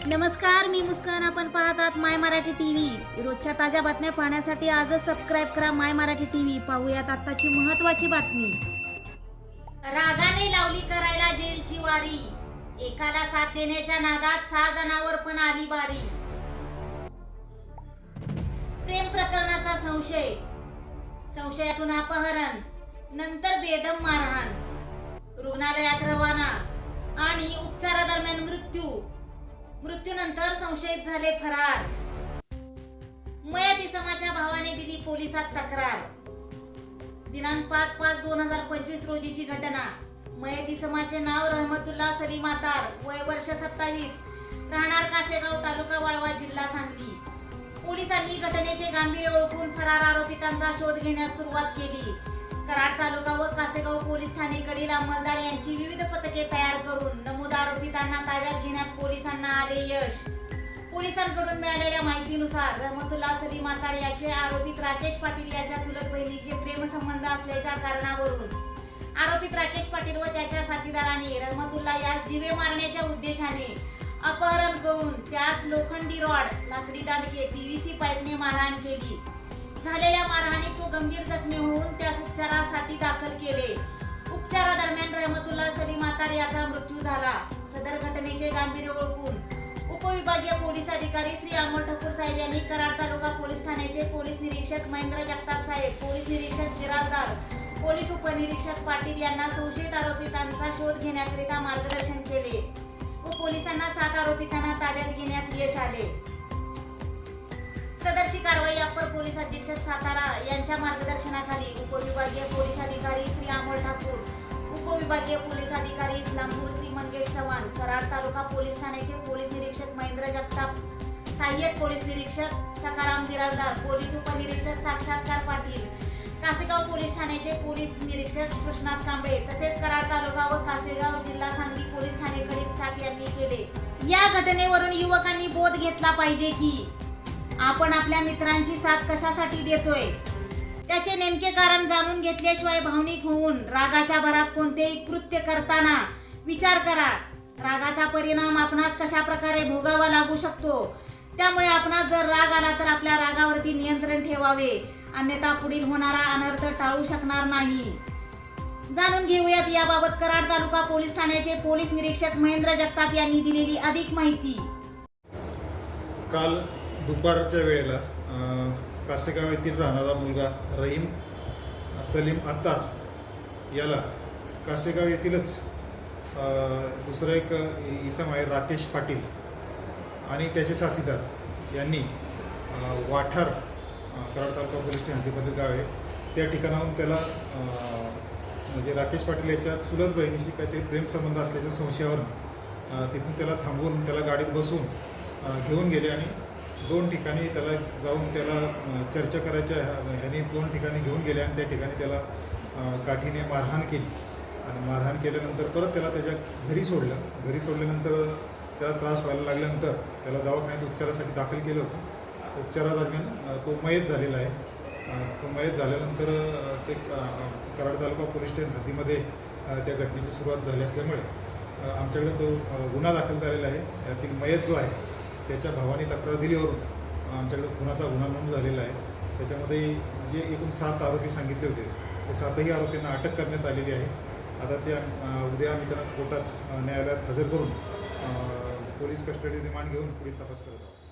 नमस्कार, मी मुस्कान. आपण पाहतात माय मराठी टीव्ही. रोजच्या ताज्या बातम्या पाहण्यासाठी आजच सबस्क्राईब करा माय मराठी टीव्ही. पाहूयात आताची महत्त्वाची बातमी. रागाने लावली करायला जेलची वारी. एकाला साथ देण्याच्या नादात 6 जणांवर पण आली बारी. प्रेम प्रकरणाचा संशय, संशयातून अपहरण, नंतर बेदम मारहाण, रुग्णालयात रवाना आणि उपचारादरम्यान मृत्यूनंतर संशयित झाले फरार. मयत इसमाच्या भावाने दिली पोलिसात तक्रार. दिनांक 5/5/2025 रोजीची घटना. मयत इसमाचे नाव रहमतुल्ला सलीम आतार, वय वर्ष 27, राहणार कासेगाव, तालुका वाळवा, जिल्हा सांगली. पोलिसांनी घटनेचे गांभीर्य ओळखून फरार आरोपितांचा शोध घेण्यास सुरुवात केली. कराड तालुका व कासेगाव पोलीस ठाणेकडील अंमलदार यांची विविध पथके तयार करून नमूद आरोपितांना ताब्यात घेण्यात पोलिसांना आले यश. पोलिसांकडून मिळालेल्या माहितीनुसार रहमतुल्ला सलीम आतार याचे आरोपित राकेश पाटील याच्या चुलत बहिणीचे प्रेमसंबंध असल्याच्या कारणावरून आरोपित राकेश पाटील व त्याच्या साथीदारांनी रहमतुल्ला यास जीवे मारण्याच्या उद्देशाने अपहरण करून त्यास लोखंडी रॉड, लाकडी दांडके, पीव्हीसी पाईपने मारहाण केली. झालेल्या मारहाणीत तो गंभीर जखमी होऊन त्यास उपचारासाठी दाखल केले. उपचारादरम्यान रहमतुल्ला सलीम आतार याचा मृत्यू झाला. सदर घटनेचे गांभीर्य ओळखून उपविभागीय पोलीस अधिकारी श्री अमोल ठाकूर साहेब यांनी कराड तालुका पोलीस ठाण्याचे पोलीस निरीक्षक महेंद्र जगताप साहेब, पोलीस निरीक्षक बिराजदार, पोलीस उपनिरीक्षक पाटील यांना संशयित आरोपितांचा शोध घेण्याकरिता मार्गदर्शन केले व पोलिसांना 7 आरोपितांना ताब्यात घेण्यात यश आले. सदरची कारवाई अप्पर पोलीस अधीक्षक सातारा यांच्या मार्गदर्शनाखाली उपविभागीय पोलीस अधिकारी श्री अमोल ठाकूर, उपविभागीय पोलीस अधिकारी इस्लामपूर श्री मंगेश चव्हाण, कराड तालुका पोलीस ठाण्याचे पोलीस निरीक्षक महेंद्र जगताप, सहाय्यक पोलीस निरीक्षक सखाराम बिराजदार, पोलीस उपनिरीक्षक साक्षात्कार पाटील, कासेगाव पोलीस ठाण्याचे पोलीस निरीक्षक कृष्णात कांबळे तसेच कराड तालुका व कासेगाव जिल्हा सांगली पोलीस ठाणेकडील स्टाफ यांनी केले. या घटनेवरून युवकांनी बोध घेतला पाहिजे की आपण आपल्या मित्रांची साथ कशासाठी देतोय, त्याचे नेमके कारण जाणून घेतल्याशिवाय भावनिक होऊन रागाच्या भरात कोणतेही कृत्य करताना विचार करा. रागाचा परिणाम आपणास कशा प्रकारे भोगावा लागू शकतो. त्यामुळे आपणास जर राग आला तर आपल्या रागावरती नियंत्रण ठेवावे, अन्यथा पुढील होणारा अनर्थ टाळू शकणार नाही. जाणून घेऊयात याबाबत कराड तालुका पोलीस ठाण्याचे पोलीस निरीक्षक महेंद्र जगताप यांनी दिलेली अधिक माहिती. काल दुपारच्या वेळेला कासेगाव येथील राहणारा मुलगा रहीम सलीम आतार याला कासेगाव येथीलच दुसरा एक इसम आहे राकेश पाटील आणि त्याचे साथीदार यांनी वाठार कराड तालुका पोलीसच्या हद्दीमधील गाव आहे त्या ठिकाणाहून त्याला म्हणजे राकेश पाटील याच्या चुलत बहिणीशी काहीतरी प्रेमसंबंध असल्याच्या संशयावरून तिथून त्याला थांबवून त्याला गाडीत बसवून घेऊन गेले आणि 2 ठिकाणी त्याला जाऊन त्याला चर्चा करायच्या ह्याने 2 ठिकाणी घेऊन गेले आणि त्या ठिकाणी त्याला काठीने मारहाण केली आणि मारहाण केल्यानंतर परत त्याला त्याच्या घरी सोडलं. घरी सोडल्यानंतर त्याला त्रास व्हायला लागल्यानंतर त्याला दवाखान्यात उपचारासाठी दाखल केलं होतं. उपचारादरम्यान तो मयत झालेला आहे. तो मयत झाल्यानंतर ते कराड तालुका पोलीस स्टेशन हद्दीमध्ये त्या घटनेची सुरुवात झाली असल्यामुळे आमच्याकडे तो गुन्हा दाखल झालेला आहे. यातील मयत जो आहे त्याच्या भावाने तक्रार दिल्यावरून आमच्याकडे खुनाचा गुन्हा नोंद झालेला आहे. त्याच्यामध्ये जे एकूण 7 आरोपी सांगितले होते ते 7ही आरोपींना अटक करण्यात आलेली आहे. आता त्या उद्या आम्ही त्यांना कोर्टात न्यायालयात हजर करून पोलीस कस्टडी रिमांड घेऊन पुढील तपास करत आहोत.